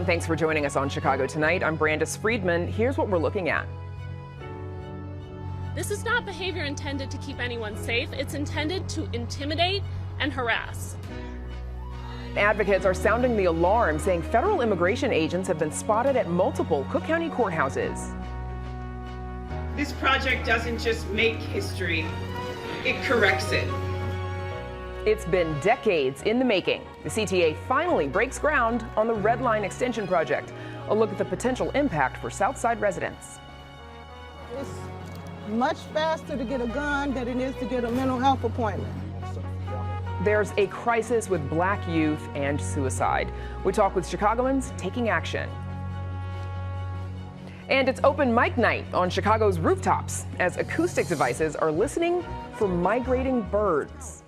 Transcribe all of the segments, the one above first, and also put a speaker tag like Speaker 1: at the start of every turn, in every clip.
Speaker 1: everyone. Thanks for joining us on Chicago Tonight. I'm Brandis Friedman. Here's what we're looking at.
Speaker 2: This is not behavior intended to keep anyone safe. It's intended to intimidate and harass.
Speaker 1: Advocates are sounding the alarm, saying federal immigration agents have been spotted at multiple Cook County courthouses.
Speaker 3: This project doesn't just make history, it corrects it.
Speaker 1: It's been decades in the making. The CTA finally breaks ground on the Red Line extension project. A look at the potential impact for Southside residents.
Speaker 4: It's much faster to get a gun than it is to get a mental health appointment.
Speaker 1: There's a crisis with Black youth and suicide. We talk with Chicagoans taking action. And it's open mic night on Chicago's rooftops as acoustic devices are listening for migrating birds.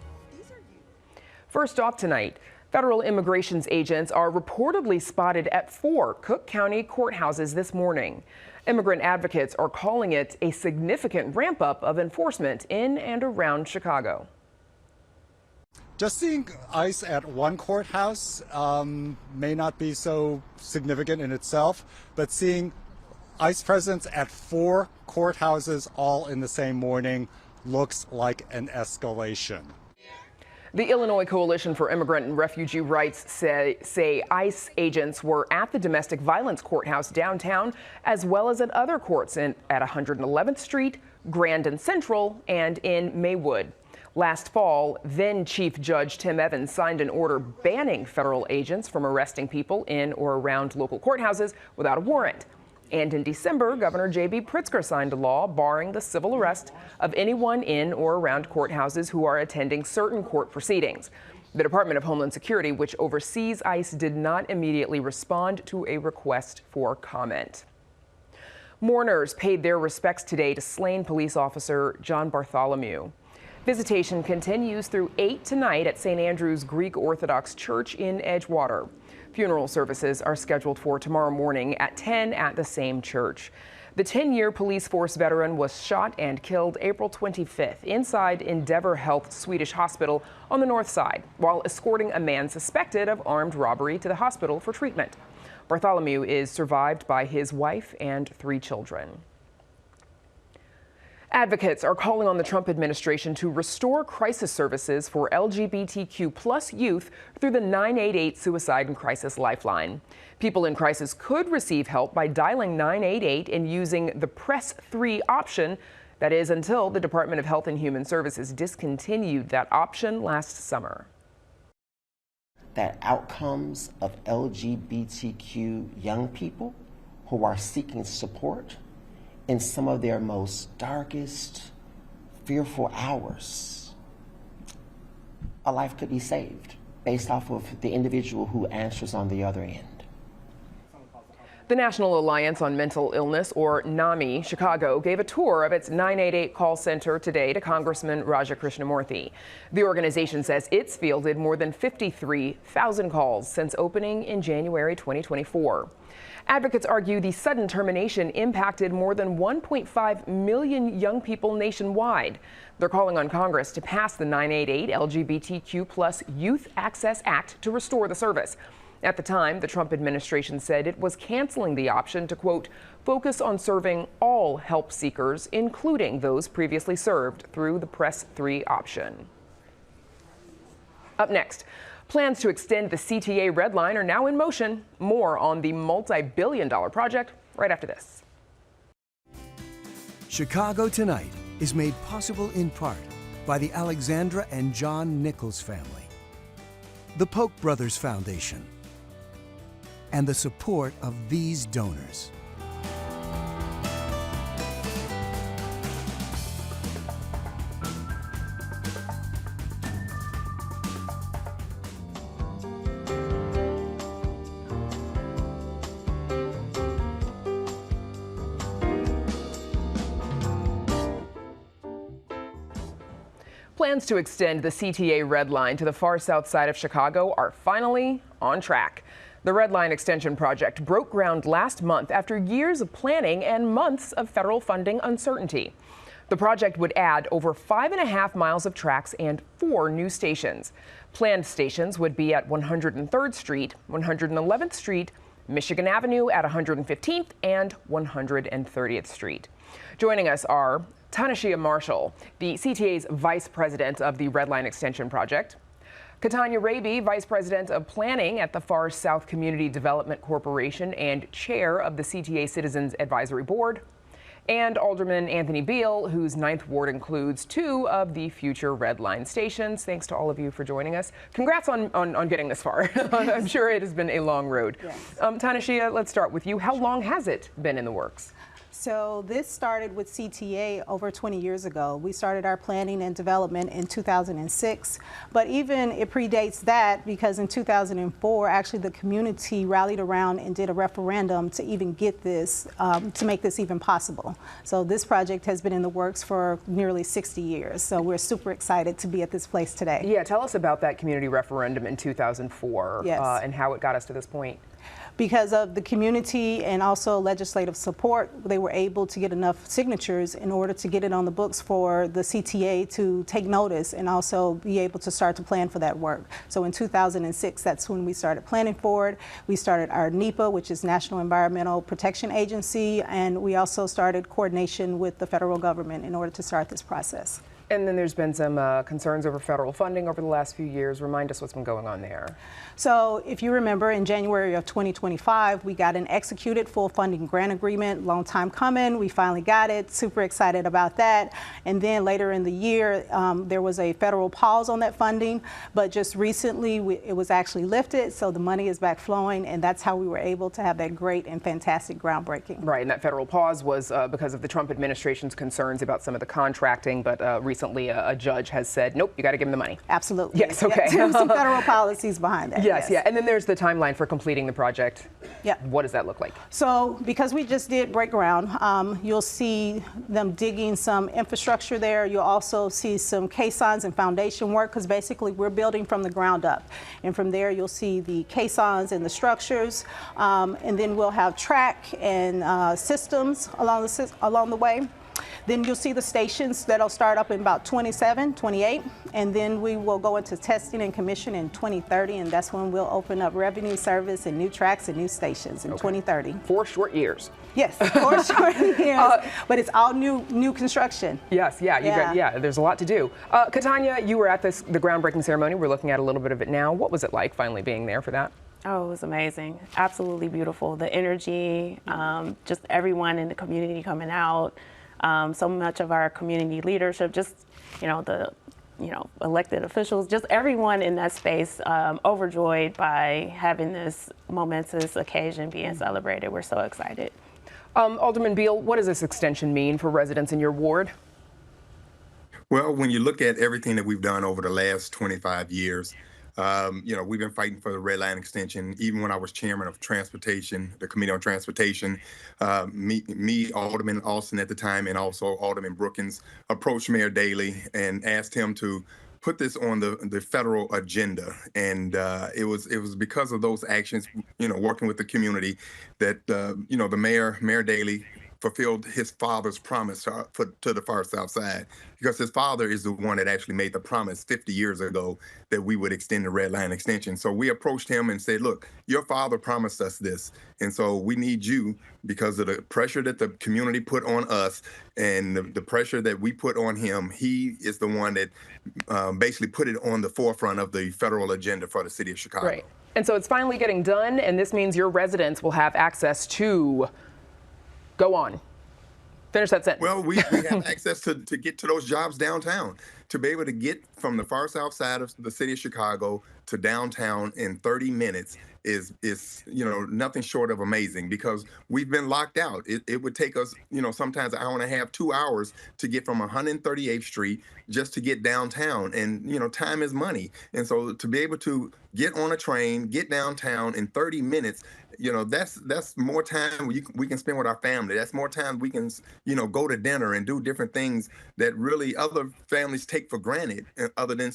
Speaker 1: First off tonight, federal immigration agents are reportedly spotted at 4 Cook County courthouses this morning. Immigrant advocates are calling it a significant ramp up of enforcement in and around Chicago.
Speaker 5: Just seeing ICE at one courthouse may not be so significant in itself, but seeing ICE presence at 4 courthouses all in the same morning looks like an escalation.
Speaker 1: The Illinois Coalition for Immigrant and Refugee Rights say ICE agents were at the domestic violence courthouse downtown, as well as at other courts at 111th Street, Grand and Central, and in Maywood. Last fall, then Chief Judge Tim Evans signed an order banning federal agents from arresting people in or around local courthouses without a warrant. And in December, Governor J.B. Pritzker signed a law barring the civil arrest of anyone in or around courthouses who are attending certain court proceedings. The Department of Homeland Security, which oversees ICE, did not immediately respond to a request for comment. Mourners paid their respects today to slain police officer John Bartholomew. Visitation continues through 8 tonight at St. Andrew's Greek Orthodox Church in Edgewater. Funeral services are scheduled for tomorrow morning at 10 at the same church. The 10-year police force veteran was shot and killed April 25th inside Endeavor Health Swedish Hospital on the north side while escorting a man suspected of armed robbery to the hospital for treatment. Bartholomew is survived by his wife and 3 children. Advocates are calling on the Trump administration to restore crisis services for LGBTQ+ youth through the 988 Suicide and Crisis Lifeline. People in crisis could receive help by dialing 988 and using the Press 3 option. That is until the Department of Health and Human Services discontinued that option last summer.
Speaker 6: That outcomes of LGBTQ young people who are seeking support in some of their most darkest, fearful hours, a life could be saved based off of the individual who answers on the other end.
Speaker 1: The National Alliance on Mental Illness, or NAMI, Chicago, gave a tour of its 988 call center today to Congressman Raja Krishnamurthy. The organization says it's fielded more than 53,000 calls since opening in January 2024. Advocates argue the sudden termination impacted more than 1.5 million young people nationwide. They're calling on Congress to pass the 988 LGBTQ+ Youth Access Act to restore the service. At the time, the Trump administration said it was canceling the option to, quote, focus on serving all help seekers, including those previously served through the Press 3 option. Up next, plans to extend the CTA Red Line are now in motion. More on the multi-billion-dollar project right after this.
Speaker 7: Chicago Tonight is made possible in part by the Alexandra and John Nichols family, the Polk Brothers Foundation, and the support of these donors.
Speaker 1: Plans to extend the CTA Red Line to the far south side of Chicago are finally on track. The Red Line extension project broke ground last month after years of planning and months of federal funding uncertainty. The project would add over 5.5 miles of tracks and 4 new stations. Planned stations would be at 103rd Street, 111th Street, Michigan Avenue at 115th and 130th Street. Joining us are Tanashia Marshall, the CTA's Vice President of the Red Line Extension Project, Katanya Raby, Vice President of Planning at the Far South Community Development Corporation and Chair of the CTA Citizens Advisory Board, and Alderman Anthony Beal, whose 9th ward includes 2 of the future Red Line stations. Thanks to all of you for joining us. Congrats on getting this far. I'm sure it has been a long road.
Speaker 4: Yes.
Speaker 1: Tanashia, let's start with you. How long has it been in the works?
Speaker 4: So this started with CTA over 20 years ago. We started our planning and development in 2006, but even it predates that because in 2004, actually the community rallied around and did a referendum to even get this, to make this even possible. So this project has been in the works for nearly 60 years. So we're super excited to be at this place today.
Speaker 1: Yeah, tell us about that community referendum in 2004
Speaker 4: Yes.
Speaker 1: And how it got us to this point.
Speaker 4: Because of the community and also legislative support, they were able to get enough signatures in order to get it on the books for the CTA to take notice and also be able to start to plan for that work. So in 2006, that's when we started planning for it. We started our NEPA, which is National Environmental Protection Agency, and we also started coordination with the federal government in order to start this process.
Speaker 1: And then there's been some concerns over federal funding over the last few years. Remind us what's been going on there.
Speaker 4: So if you remember, in January of 2025, we got an executed full funding grant agreement. Long time coming. We finally got it. Super excited about that. And then later in the year, there was a federal pause on that funding. But just recently, it was actually lifted. So the money is back flowing. And that's how we were able to have that great and fantastic groundbreaking.
Speaker 1: Right. And that federal pause was because of the Trump administration's concerns about some of the contracting. But recently, a judge has said, nope, you got to give them the money.
Speaker 4: Absolutely.
Speaker 1: Yes. Okay.
Speaker 4: There's some federal policies behind that.
Speaker 1: Yes. Yeah. And then there's the timeline for completing the project.
Speaker 4: Yeah.
Speaker 1: What does that look like?
Speaker 4: So because we just did break ground, you'll see them digging some infrastructure there. You'll also see some caissons and foundation work because basically we're building from the ground up. And from there you'll see the caissons and the structures. And then we'll have track and systems along the way. Then you'll see the stations that'll start up in about 27, 28, and then we will go into testing and commission in 2030, and that's when we'll open up revenue service and new tracks and new stations in 2030.
Speaker 1: 4 short years.
Speaker 4: Yes, 4 short years, but it's all new construction.
Speaker 1: Yes, yeah, there's a lot to do. Katanya, you were at the groundbreaking ceremony. We're looking at a little bit of it now. What was it like finally being there for that?
Speaker 8: Oh, it was amazing. Absolutely beautiful. The energy, just everyone in the community coming out. So much of our community leadership, just, the elected officials, just everyone in that space, overjoyed by having this momentous occasion being celebrated. We're so excited.
Speaker 1: Alderman Beal, what does this extension mean for residents in your ward?
Speaker 9: Well, when you look at everything that we've done over the last 25 years, we've been fighting for the Red Line extension. Even when I was chairman of transportation, the Committee on Transportation, me, Alderman Austin at the time, and also Alderman Brookins approached Mayor Daley and asked him to put this on the federal agenda. And it was because of those actions, working with the community, that the Mayor Daley fulfilled his father's promise to the far south side, because his father is the one that actually made the promise 50 years ago that we would extend the Red Line extension. So we approached him and said, look, your father promised us this. And so we need you, because of the pressure that the community put on us and the pressure that we put on him. He is the one that basically put it on the forefront of the federal agenda for the city of Chicago.
Speaker 1: Right. And so it's finally getting done, and this means your residents will have access to go on. Finish that sentence.
Speaker 9: Well, we have access to get to those jobs downtown, to be able to get from the far south side of the city of Chicago to downtown in 30 minutes is nothing short of amazing, because we've been locked out. It would take us, sometimes an hour and a half, 2 hours to get from 138th Street just to get downtown. And, time is money. And so to be able to get on a train, get downtown in 30 minutes, that's more time we can spend with our family. That's more time we can, go to dinner and do different things that really other families take for granted, other than,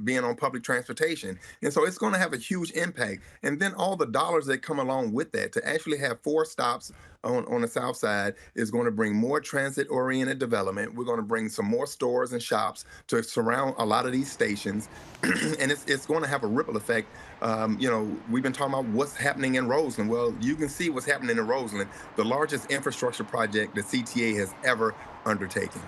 Speaker 9: being on public transportation. And so it's going to have a huge impact. And And then all the dollars that come along with that. To actually have 4 stops on the south side is going to bring more transit-oriented development. We're going to bring some more stores and shops to surround a lot of these stations, and it's going to have a ripple effect. We've been talking about what's happening in Roseland. Well, you can see what's happening in Roseland, the largest infrastructure project the CTA has ever undertaken.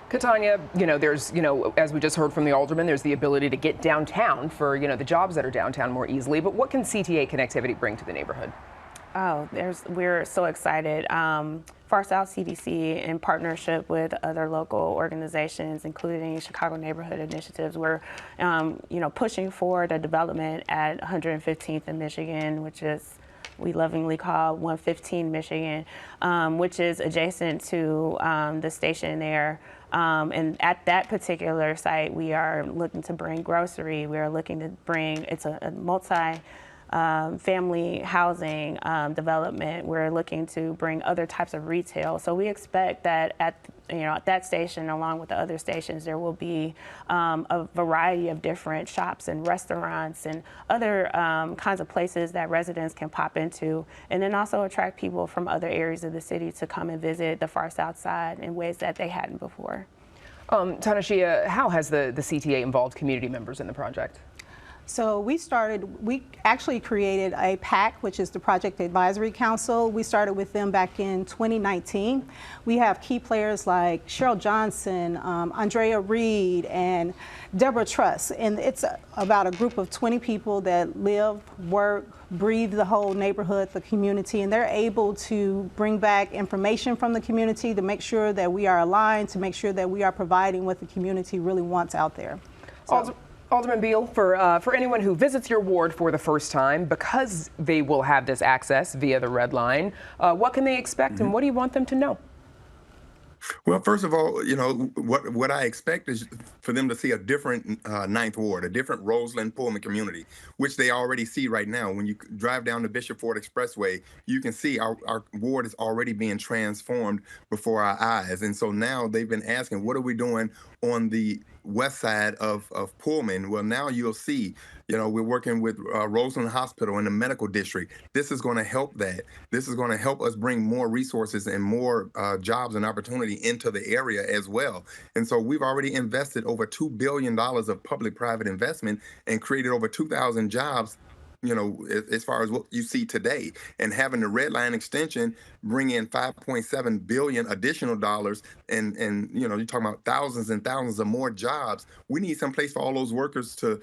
Speaker 1: Katanya, there's, as we just heard from the alderman, there's the ability to get downtown for, the jobs that are downtown more easily. But what can CTA connectivity bring to the neighborhood?
Speaker 8: Oh, we're so excited. Far South CDC, in partnership with other local organizations, including Chicago Neighborhood Initiatives, we're, pushing forward a development at 115th in Michigan, which is we lovingly call 115 Michigan, which is adjacent to the station there. And at that particular site, we are looking to bring grocery. We are looking to bring, it's a multi-family housing development. We're looking to bring other types of retail. So we expect that at that station, along with the other stations, there will be a variety of different shops and restaurants and other kinds of places that residents can pop into, and then also attract people from other areas of the city to come and visit the Far South Side in ways that they hadn't before.
Speaker 1: Tanashia, how has the CTA involved community members in the project?
Speaker 4: So we actually created a PAC, which is the Project Advisory Council. We started with them back in 2019. We have key players like Cheryl Johnson, Andrea Reed, and Deborah Truss. And it's about a group of 20 people that live, work, breathe the whole neighborhood, the community, and they're able to bring back information from the community to make sure that we are aligned, to make sure that we are providing what the community really wants out there. So,
Speaker 1: Alderman Beal, for anyone who visits your ward for the first time, because they will have this access via the Red Line, what can they expect and what do you want them to know?
Speaker 9: Well, first of all, what I expect is for them to see a different Ninth Ward, a different Roseland Pullman community, which they already see right now. When you drive down the Bishop Ford Expressway, you can see our ward is already being transformed before our eyes. And so now they've been asking, what are we doing on the west side of Pullman? Well, now you'll see, we're working with Roseland Hospital in the medical district. This is going to help that. This is going to help us bring more resources and more jobs and opportunity into the area as well. And so we've already invested over $2 billion of public-private investment and created over 2,000 jobs, as far as what you see today. And having the Red Line extension bring in $5.7 billion additional dollars, and you're talking about thousands and thousands of more jobs. We need some place for all those workers to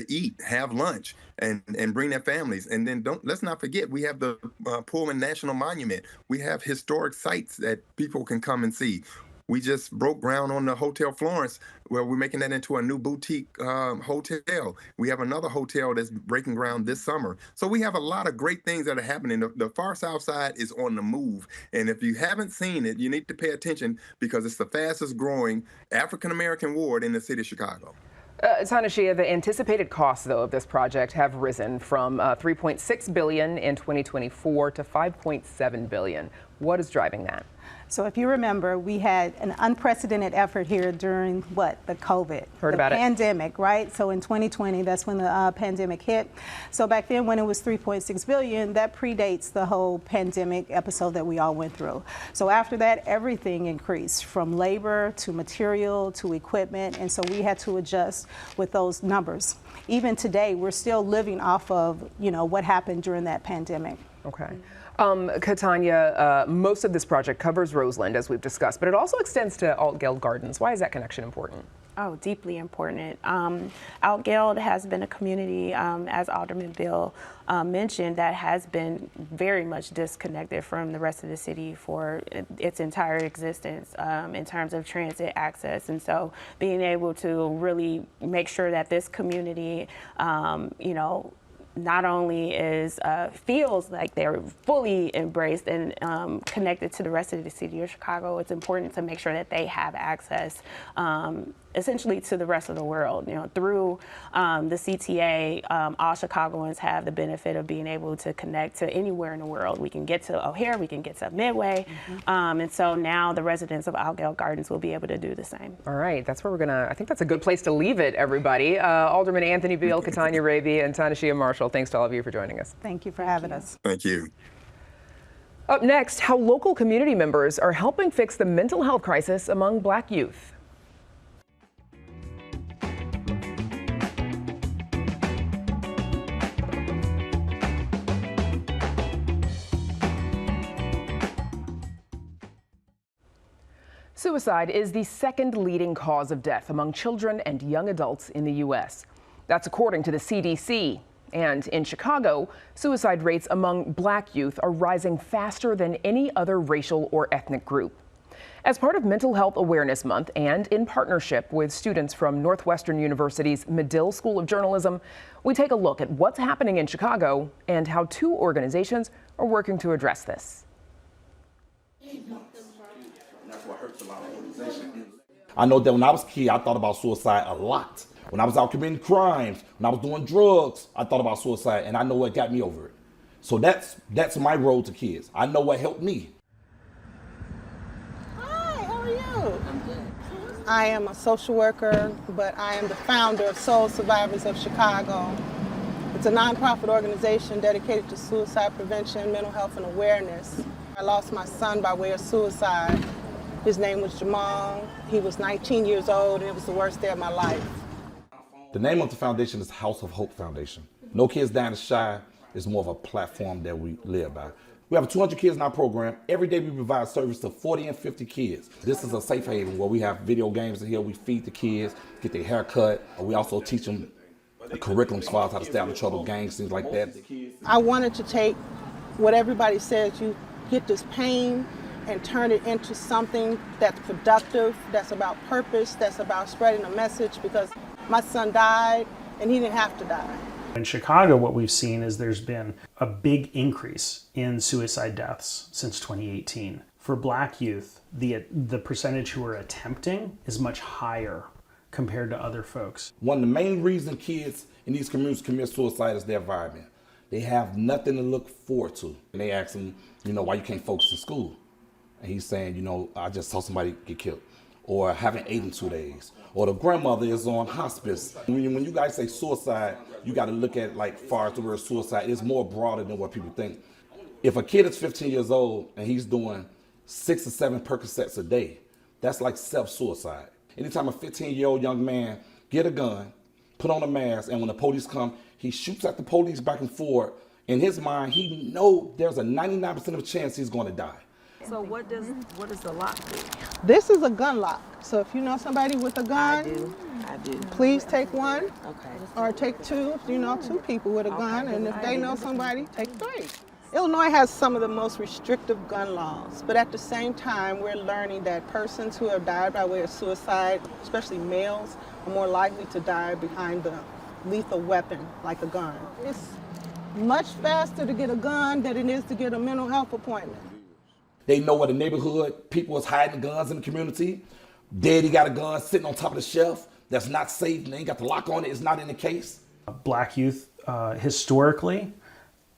Speaker 9: eat, have lunch, and bring their families. And then let's not forget, we have the Pullman National Monument. We have historic sites that people can come and see. We just broke ground on the Hotel Florence, where we're making that into a new boutique hotel. We have another hotel that's breaking ground this summer. So we have a lot of great things that are happening. The Far South Side is on the move. And if you haven't seen it, you need to pay attention, because it's the fastest growing African-American ward in the city of Chicago.
Speaker 1: Tanashia, the anticipated costs, though, of this project have risen from $3.6 billion in 2024 to $5.7 billion. What is driving that?
Speaker 4: So if you remember, we had an unprecedented effort here during the COVID, pandemic, right? So in 2020, that's when the pandemic hit. So back then, when it was $3.6 billion, that predates the whole pandemic episode that we all went through. So after that, everything increased, from labor to material to equipment, and so we had to adjust with those numbers. Even today, we're still living off of what happened during that pandemic.
Speaker 1: Okay. Katanya, most of this project covers Roseland, as we've discussed, but it also extends to Altgeld Gardens. Why is that connection important?
Speaker 8: Oh, deeply important. Altgeld has been a community, as Alderman Bill mentioned, that has been very much disconnected from the rest of the city for its entire existence in terms of transit access. And so being able to really make sure that this community, not only feels like they're fully embraced and connected to the rest of the city of Chicago, it's important to make sure that they have access essentially to the rest of the world. Through the CTA, all Chicagoans have the benefit of being able to connect to anywhere in the world. We can get to O'Hare, we can get to Midway, and so now the residents of Altgeld Gardens will be able to do the same.
Speaker 1: All right, that's where I think that's a good place to leave it, everybody. Alderman Anthony Beal, Katanya Raby, and Tanashia Marshall, special thanks to all of you for joining us.
Speaker 4: Thank you for having us.
Speaker 9: Thank you.
Speaker 1: Up next, how local community members are helping fix the mental health crisis among Black youth. Suicide is the second leading cause of death among children and young adults in the U.S. That's according to the CDC. And in Chicago, suicide rates among Black youth are rising faster than any other racial or ethnic group. As part of Mental Health Awareness Month and in partnership with students from Northwestern University's Medill School of Journalism, we take a look at what's happening in Chicago and how two organizations are working to address this.
Speaker 10: I know that when I was a kid, I thought about suicide a lot. When I was out committing crimes, when I was doing drugs, I thought about suicide, and I know what got me over it. So that's my road to kids. I know what helped me.
Speaker 4: Hi, how are you? I'm good. I am a social worker, but I am the founder of Soul Survivors of Chicago. It's a nonprofit organization dedicated to suicide prevention, mental health, and awareness. I lost my son by way of suicide. His name was Jamal. He was 19 years old, and it was the worst day of my life.
Speaker 10: The name of the foundation is House of Hope Foundation. No Kids Dying to Shy is more of a platform that we live by. We have 200 kids in our program. Every day we provide service to 40 and 50 kids. This is a safe haven where we have video games in here. We feed the kids, get their hair cut. We also teach them the curriculum as far as how to stay out of trouble, gangs, things like that.
Speaker 4: I wanted to take what everybody says, you get this pain and turn it into something that's productive, that's about purpose, that's about spreading a message, because my son died and he didn't have to die.
Speaker 11: In Chicago, what we've seen is there's been a big increase in suicide deaths since 2018. For Black youth, the percentage who are attempting is much higher compared to other folks.
Speaker 10: One of the main reasons kids in these communities commit suicide is their environment. They have nothing to look forward to. And they ask him, why you can't focus in school? And he's saying, I just saw somebody get killed, or haven't ate in 2 days, or the grandmother is on hospice. When you guys say suicide, you got to look at far as the word suicide. It's more broader than what people think. If a kid is 15 years old and he's doing 6 or 7 Percocets a day, that's like self-suicide. Anytime a 15-year-old young man get a gun, put on a mask, and when the police come, he shoots at the police back and forth, in his mind, he knows there's a 99% of a chance he's going to die.
Speaker 12: So what does the lock do?
Speaker 4: This is a gun lock. So if you know somebody with a gun,
Speaker 12: I do.
Speaker 4: Please take one.
Speaker 12: Okay.
Speaker 4: Or take two, 2 people with a gun, and if they know somebody, take 3. Illinois has some of the most restrictive gun laws, but at the same time, we're learning that persons who have died by way of suicide, especially males, are more likely to die behind the lethal weapon, like a gun. It's much faster to get a gun than it is to get a mental health appointment.
Speaker 10: They know where the neighborhood people is hiding guns in the community. Daddy got a gun sitting on top of the shelf that's not safe, and they ain't got the lock on it. It's not in the case.
Speaker 11: Black youth, historically,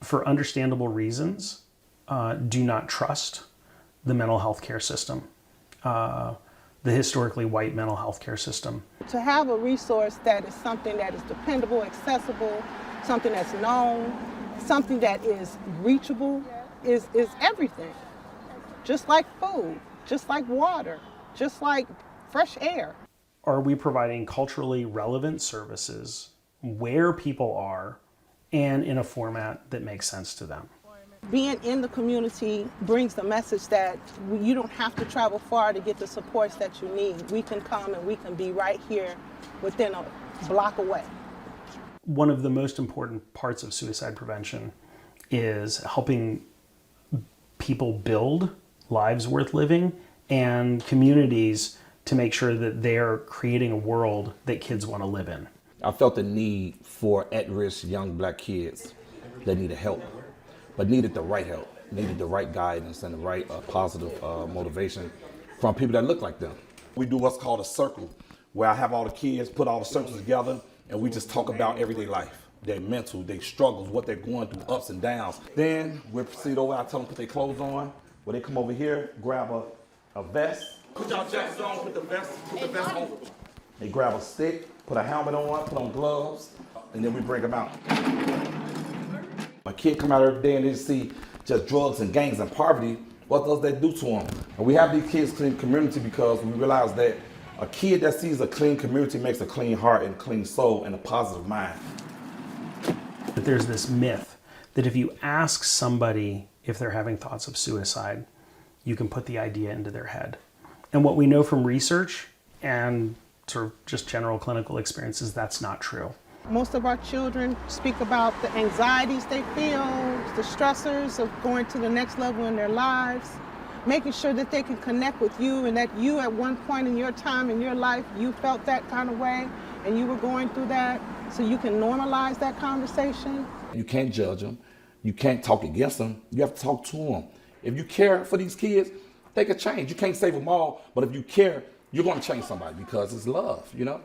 Speaker 11: for understandable reasons, do not trust the mental health care system, the historically white mental health care system.
Speaker 4: To have a resource that is something that is dependable, accessible, something that's known, something that is reachable is everything. Just like food, just like water, just like fresh air.
Speaker 11: Are we providing culturally relevant services where people are and in a format that makes sense to them?
Speaker 4: Being in the community brings the message that you don't have to travel far to get the supports that you need. We can come and we can be right here within a block away.
Speaker 11: One of the most important parts of suicide prevention is helping people build lives worth living and communities to make sure that they're creating a world that kids want to live in.
Speaker 10: I felt the need for at-risk young Black kids that needed help, but needed the right help, needed the right guidance and the right positive motivation from people that look like them. We do what's called a circle, where I have all the kids put all the circles together and we just talk about everyday life, their mental, their struggles, what they're going through, ups and downs. Then we proceed over, I tell them to put their clothes on. When they come over here, grab a vest. Put y'all jackets on, put the vest on. They grab a stick, put a helmet on, put on gloves, and then we bring them out. A kid come out every day and they see just drugs and gangs and poverty. What does that do to them? And we have these kids clean community because we realize that a kid that sees a clean community makes a clean heart and a clean soul and a positive mind.
Speaker 11: But there's this myth that if you ask somebody if they're having thoughts of suicide, you can put the idea into their head. And what we know from research and sort of just general clinical experience is that's not true.
Speaker 13: Most of our children speak about the anxieties they feel, the stressors of going to the next level in their lives, making sure that they can connect with you and that you at one point in your time in your life, you felt that kind of way and you were going through that, so you can normalize that conversation.
Speaker 10: You can't judge them. You can't talk against them. You have to talk to them. If you care for these kids, they can change. You can't save them all, but if you care, you're going to change somebody because it's love, you know?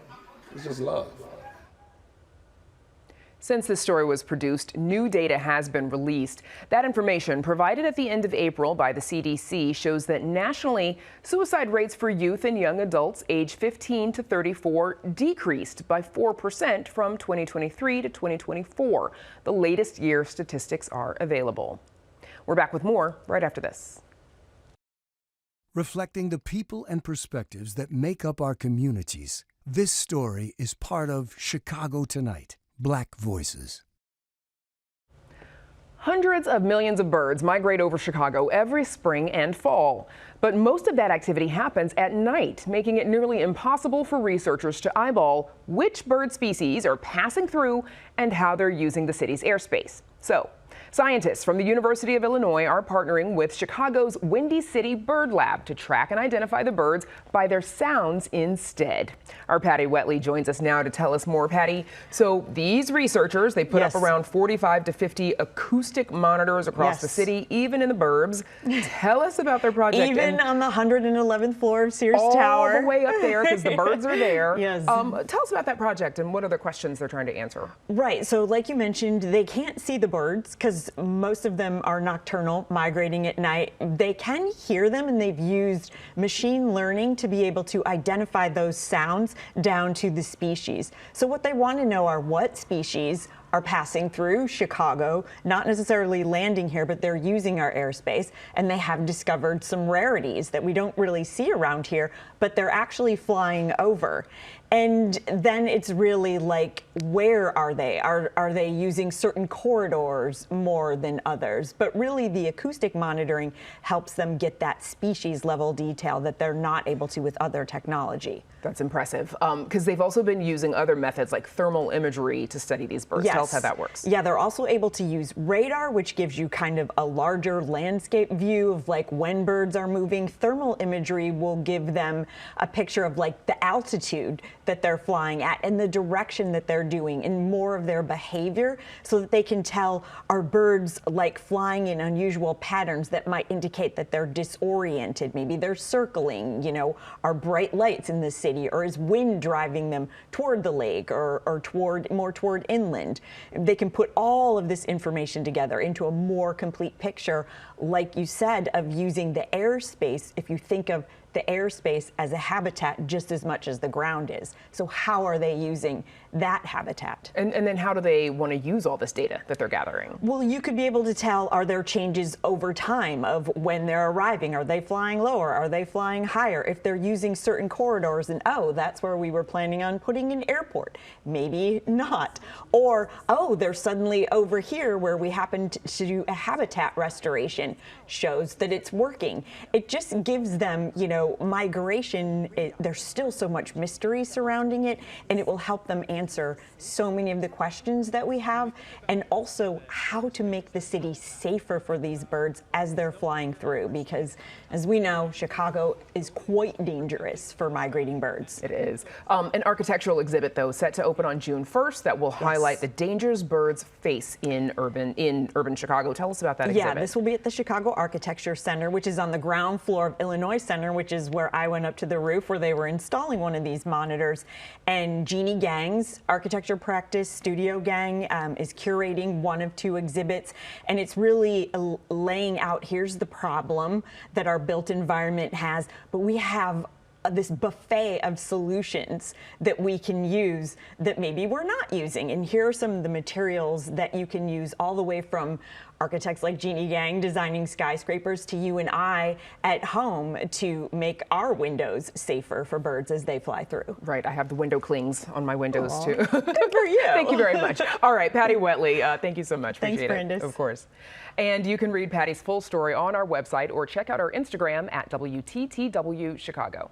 Speaker 10: It's just love.
Speaker 1: Since this story was produced, new data has been released. That information, provided at the end of April by the CDC, shows that nationally, suicide rates for youth and young adults aged 15 to 34 decreased by 4% from 2023 to 2024. The latest year statistics are available. We're back with more right after this.
Speaker 7: Reflecting the people and perspectives that make up our communities, this story is part of Chicago Tonight. Black Voices.
Speaker 1: Hundreds of millions of birds migrate over Chicago every spring and fall. But most of that activity happens at night, making it nearly impossible for researchers to eyeball which bird species are passing through and how they're using the city's airspace. So, scientists from the University of Illinois are partnering with Chicago's Windy City Bird Lab to track and identify the birds by their sounds instead. Our Patty Wetley joins us now to tell us more. Patty, so these researchers, they put up around 45 to 50 acoustic monitors across the city, even in the burbs. Tell us about their project.
Speaker 14: Even on the 111th floor of Sears
Speaker 1: all
Speaker 14: Tower.
Speaker 1: All the way up there because the birds are there.
Speaker 14: Yes.
Speaker 1: Tell us about that project and what are the questions they're trying to answer.
Speaker 14: Right, so like you mentioned, they can't see the birds because most of them are nocturnal, migrating at night. They can hear them, and they've used machine learning to be able to identify those sounds down to the species. So what they want to know are what species are passing through Chicago, not necessarily landing here, but they're using our airspace, and they have discovered some rarities that we don't really see around here, but they're actually flying over. And then it's really like, where are they? Are they using certain corridors more than others? But really the acoustic monitoring helps them get that species level detail that they're not able to with other technology.
Speaker 1: That's impressive, because they've also been using other methods like thermal imagery to study these birds.
Speaker 14: Yes.
Speaker 1: Tell us how that works.
Speaker 14: Yeah, they're also able to use radar, which gives you kind of a larger landscape view of like when birds are moving. Thermal imagery will give them a picture of like the altitude that they're flying at and the direction that they're doing and more of their behavior, so that they can tell, are birds like flying in unusual patterns that might indicate that they're disoriented. Maybe they're circling, you know, are bright lights in the city, or is wind driving them toward the lake or more toward inland. They can put all of this information together into a more complete picture, like you said, of using the airspace. If you think of the airspace as a habitat just as much as the ground is. So how are they using that habitat?
Speaker 1: And then how do they want to use all this data that they're gathering?
Speaker 14: Well, you could be able to tell, are there changes over time of when they're arriving? Are they flying lower? Are they flying higher? If they're using certain corridors and, oh, that's where we were planning on putting an airport. Maybe not. Or, oh, they're suddenly over here where we happened to do a habitat restoration. Shows that it's working. It just gives them, you know, migration, there's still so much mystery surrounding it, and it will help them answer so many of the questions that we have, and also how to make the city safer for these birds as they're flying through, because as we know, Chicago is quite dangerous for migrating birds.
Speaker 1: It is. An architectural exhibit, though, set to open on June 1st that will highlight the dangers birds face in urban Chicago. Tell us about that exhibit.
Speaker 14: Yeah, this will be at the Chicago Architecture Center, which is on the ground floor of Illinois Center, which is where I went up to the roof where they were installing one of these monitors. And Jeannie Gang's architecture practice studio gang is curating one of two exhibits. And it's really laying out, here's the problem that our built environment has, but we have this buffet of solutions that we can use that maybe we're not using. And here are some of the materials that you can use, all the way from architects like Jeannie Yang designing skyscrapers to you and I at home to make our windows safer for birds as they fly through.
Speaker 1: Right, I have the window clings on my windows too.
Speaker 14: Good for you.
Speaker 1: Thank you very much. All right, Patty Wetley, thank you so much.
Speaker 14: Thanks,
Speaker 1: Appreciate
Speaker 14: Brandis.
Speaker 1: it. Of course. And you can read Patty's full story on our website or check out our Instagram at WTTW Chicago.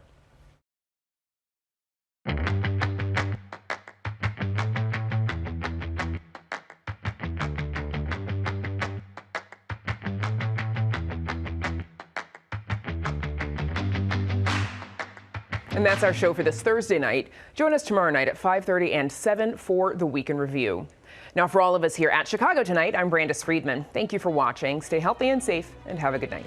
Speaker 1: And that's our show for this Thursday night. Join us tomorrow night at 5:30 and 7 for the Week in Review. Now, for all of us here at Chicago Tonight, I'm Brandis Friedman. Thank you for watching. Stay healthy and safe, and have a good night.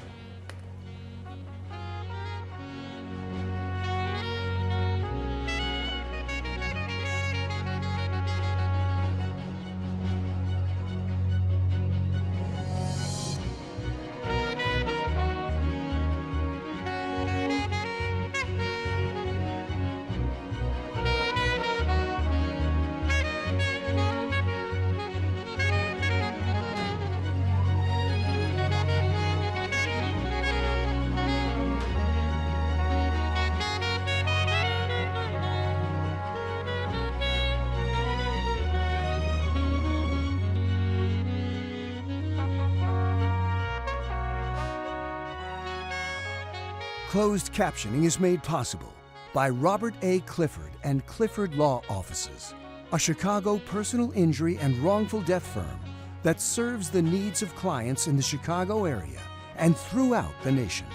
Speaker 7: Closed captioning is made possible by Robert A. Clifford and Clifford Law Offices, a Chicago personal injury and wrongful death firm that serves the needs of clients in the Chicago area and throughout the nation.